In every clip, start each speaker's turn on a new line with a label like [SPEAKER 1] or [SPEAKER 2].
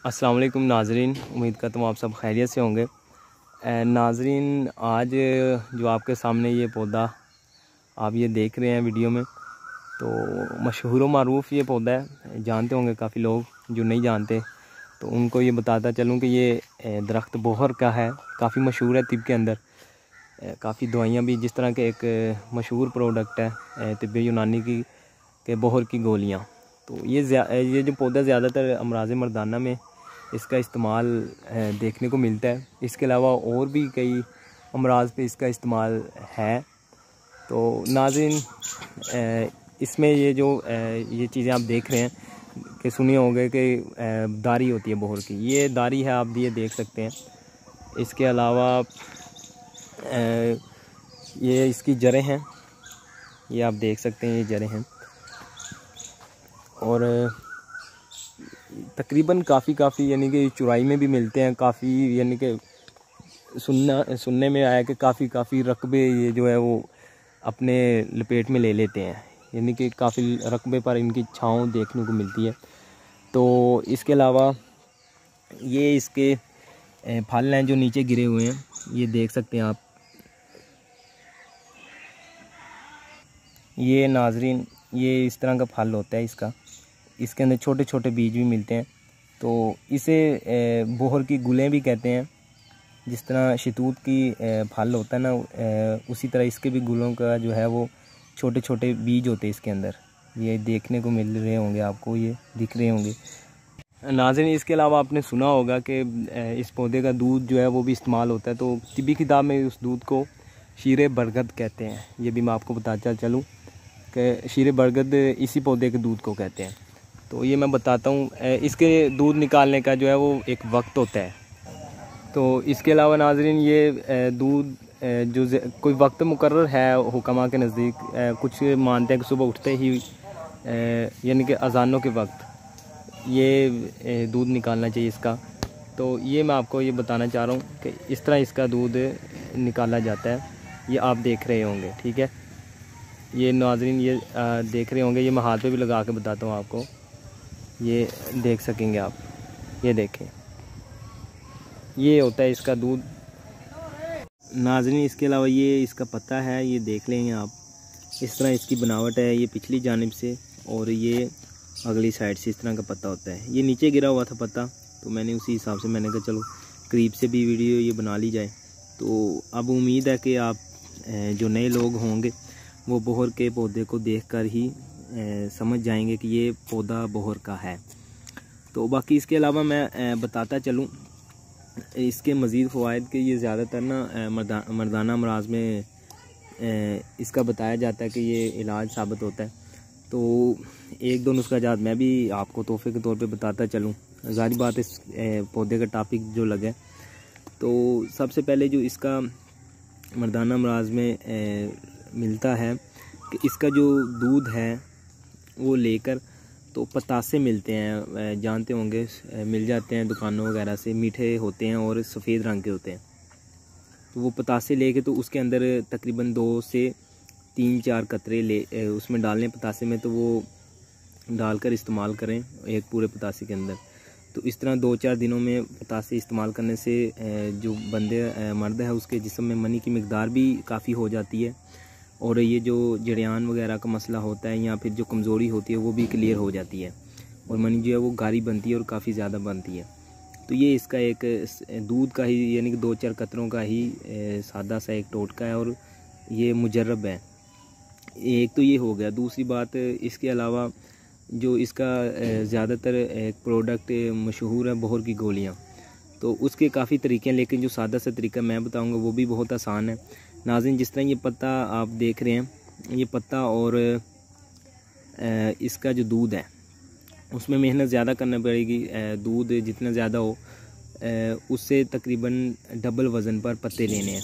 [SPEAKER 1] अस्सलाम वालेकुम नाजरीन, उम्मीद करता हूँ आप सब खैरियत से होंगे। नाजरीन, आज जो आपके सामने ये पौधा आप ये देख रहे हैं वीडियो में, तो मशहूर व मारूफ़ ये पौधा है, जानते होंगे काफ़ी लोग। जो नहीं जानते तो उनको ये बताता चलूँ कि ये दरख्त बोहर का है, काफ़ी मशहूर है तिब के अंदर। काफ़ी दवाइयाँ भी, जिस तरह के एक मशहूर प्रोडक्ट है तिब यूनानी की के बोहर की गोलियाँ। तो ये जो पौधा ज़्यादातर अमराज़ मर्दाना में इसका इस्तेमाल देखने को मिलता है। इसके अलावा और भी कई अमराज़ पे इसका इस्तेमाल है। तो नाज़रीन, इसमें ये जो ये चीज़ें आप देख रहे हैं कि सुने होंगे कि दारी होती है बोहर की, ये दारी है, आप ये देख सकते हैं। इसके अलावा ये इसकी जड़ें हैं, ये आप देख सकते हैं, ये जड़ें हैं। और तकरीबन काफ़ी यानी कि चुराई में भी मिलते हैं काफ़ी, यानी कि सुनने में आया कि काफ़ी रकबे ये जो है वो अपने लपेट में ले लेते हैं, यानी कि काफ़ी रकबे पर इनकी छाँव देखने को मिलती है। तो इसके अलावा ये इसके फल हैं जो नीचे गिरे हुए हैं, ये देख सकते हैं आप। ये नाजरीन, ये इस तरह का फल होता है इसका, इसके अंदर छोटे छोटे बीज भी मिलते हैं। तो इसे बोहर की गुलें भी कहते हैं। जिस तरह शतूत की फल होता है ना, उसी तरह इसके भी गुलों का जो है वो छोटे छोटे बीज होते हैं इसके अंदर। ये देखने को मिल रहे होंगे आपको, ये दिख रहे होंगे नाज़रीन। इसके अलावा आपने सुना होगा कि इस पौधे का दूध जो है वो भी इस्तेमाल होता है। तो तिब्बी किताब में उस दूध को शीरे बरगद कहते हैं। ये भी मैं आपको बताता चलूँ कि शीरे बरगद इसी पौधे के दूध को कहते हैं। तो ये मैं बताता हूँ, इसके दूध निकालने का जो है वो एक वक्त होता है। तो इसके अलावा नाज़रीन, ये दूध जो कोई वक्त मुकर्रर है हुक्मा के नज़दीक, कुछ मानते हैं कि सुबह उठते ही यानी कि अज़ानों के वक्त ये दूध निकालना चाहिए इसका। तो ये मैं आपको ये बताना चाह रहा हूँ कि इस तरह इसका दूध निकाला जाता है। ये आप देख रहे होंगे, ठीक है। ये नाज़रीन, ये देख रहे होंगे, ये मैं हाथ पे भी लगा के बताता हूँ आपको, ये देख सकेंगे आप। ये देखें, ये होता है इसका दूध नाज़रीन। इसके अलावा ये इसका पत्ता है, ये देख लेंगे आप। इस तरह इसकी बनावट है, ये पिछली जानिब से और ये अगली साइड से इस तरह का पत्ता होता है। ये नीचे गिरा हुआ था पत्ता, तो मैंने उसी हिसाब से मैंने कहा चलो करीब से भी वीडियो ये बना ली जाए। तो अब उम्मीद है कि आप जो नए लोग होंगे वो बोहर के पौधे को देखकर ही समझ जाएंगे कि ये पौधा बोहर का है। तो बाकी इसके अलावा मैं बताता चलूँ इसके मज़ीद फ़वाइद के, ये ज़्यादातर ना मर्दाना अमराज़ में इसका बताया जाता है कि ये इलाज साबित होता है। तो एक दो नुस्ख़ाजात मैं भी आपको तोहफ़े के तौर पे बताता चलूँ। ज़ाहिर बात इस पौधे का टॉपिक जो लगे, तो सबसे पहले जो इसका मर्दाना अमराज़ में मिलता है कि इसका जो दूध है वो लेकर तो पतासे मिलते हैं, जानते होंगे, मिल जाते हैं दुकानों वगैरह से। मीठे होते हैं और सफ़ेद रंग के होते हैं। तो वो पतासे लेके तो उसके अंदर तकरीबन 2 से 3-4 कतरे उसमें डालने पतासे में, तो वो डालकर इस्तेमाल करें एक पूरे पतासे के अंदर। तो इस तरह 2-4 दिनों में पतासे इस्तेमाल करने से जो मर्द है उसके जिस्म में मनी की मिकदार भी काफ़ी हो जाती है, और ये जो जरियान वगैरह का मसला होता है या फिर जो कमज़ोरी होती है वो भी क्लियर हो जाती है, और मनी जो है वो गाढ़ी बनती है और काफ़ी ज़्यादा बनती है। तो ये इसका एक दूध का ही, यानी कि 2-4 कतरों का ही सादा सा एक टोटका है, और ये मुजर्रब है। एक तो ये हो गया। दूसरी बात, इसके अलावा जो इसका ज़्यादातर एक प्रोडक्ट मशहूर है बोहर की गोलियाँ, तो उसके काफ़ी तरीके हैं, लेकिन जो सादा सा तरीका मैं बताऊंगा वो भी बहुत आसान है नाज़रीन। जिस तरह ये पत्ता आप देख रहे हैं, ये पत्ता और इसका जो दूध है उसमें मेहनत ज़्यादा करना पड़ेगी। दूध जितना ज़्यादा हो उससे तकरीबन डबल वज़न पर पत्ते लेने हैं।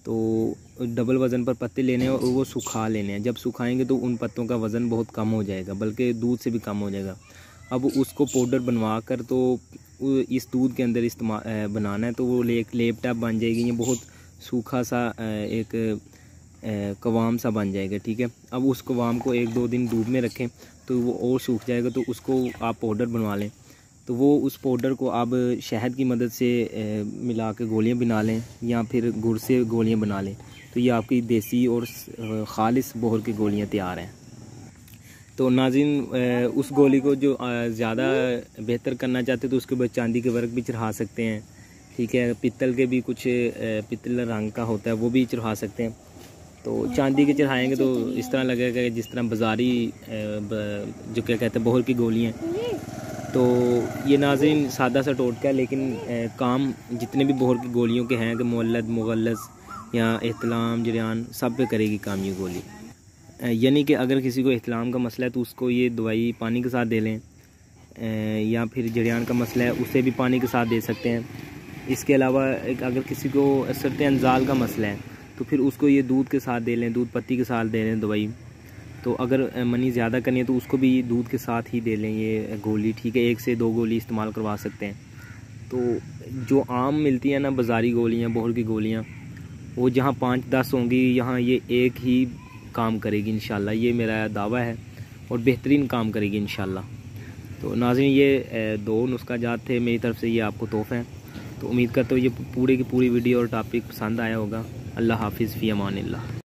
[SPEAKER 1] तो डबल वज़न पर पत्ते लेने हैं और वो सुखा लेने हैं। जब सुखाएंगे तो उन पत्तों का वज़न बहुत कम हो जाएगा, बल्कि दूध से भी कम हो जाएगा। अब उसको पाउडर बनवा कर तो इस दूध के अंदर इस्तेमाल बनाना है, तो वो लेप टैप बन जाएगी। ये बहुत सूखा सा एक कवाम सा बन जाएगा, ठीक है। अब उस कवाम को 1-2 दिन धूप में रखें तो वो और सूख जाएगा, तो उसको आप पाउडर बनवा लें। तो वो उस पाउडर को आप शहद की मदद से मिला के गोलियाँ बना लें या फिर गुड़ से गोलियाँ बना लें, तो ये आपकी देसी और ख़ालिस बोहर की गोलियाँ तैयार हैं। तो नाज़रीन, उस गोली को जो ज़्यादा बेहतर करना चाहते तो उसके ऊपर चांदी के वर्क भी चढ़ा सकते हैं, ठीक है। पित्तल के भी कुछ पित्तल रंग का होता है वो भी चढ़ा सकते हैं। तो चांदी के चढ़ाएंगे तो इस तरह लगेगा जिस तरह बाज़ारी जो क्या कहते हैं बोहर की गोलियाँ। तो ये नाज़रीन सादा सा टोटका है, लेकिन काम जितने भी बोहर की गोलियों के हैं कि मुअल्लद मुगल्लज़ या एहतलाम जरियान सब पे करेगी काम ये गोली। यानी कि अगर किसी को एहतलाम का मसला है तो उसको ये दवाई पानी के साथ दे लें, या फिर जरियान का मसला है उसे भी पानी के साथ दे सकते हैं। इसके अलावा अगर किसी को असरत अंजाल का मसला है तो फिर उसको ये दूध के साथ दे लें, दूध पत्ती के साथ दे लें दवाई। तो अगर मनी ज़्यादा करनी है तो उसको भी दूध के साथ ही दे लें ये गोली, ठीक है। 1 से 2 गोली इस्तेमाल करवा सकते हैं। तो जो आम मिलती है ना बाज़ारी गोलियाँ, बोहर की गोलियाँ, वो जहाँ 5-10 होंगी यहाँ ये एक ही काम करेगी इंशाल्लाह। ये मेरा दावा है और बेहतरीन काम करेगी इंशाल्लाह। तो नाज़रीन, ये 2 नुस्खा जात थे मेरी तरफ से, ये आपको तोहफ़ा है। तो उम्मीद करता हूँ ये पूरी की पूरी वीडियो और टॉपिक पसंद आया होगा। अल्लाह हाफिज़, फ़ी अमानिल्लाह।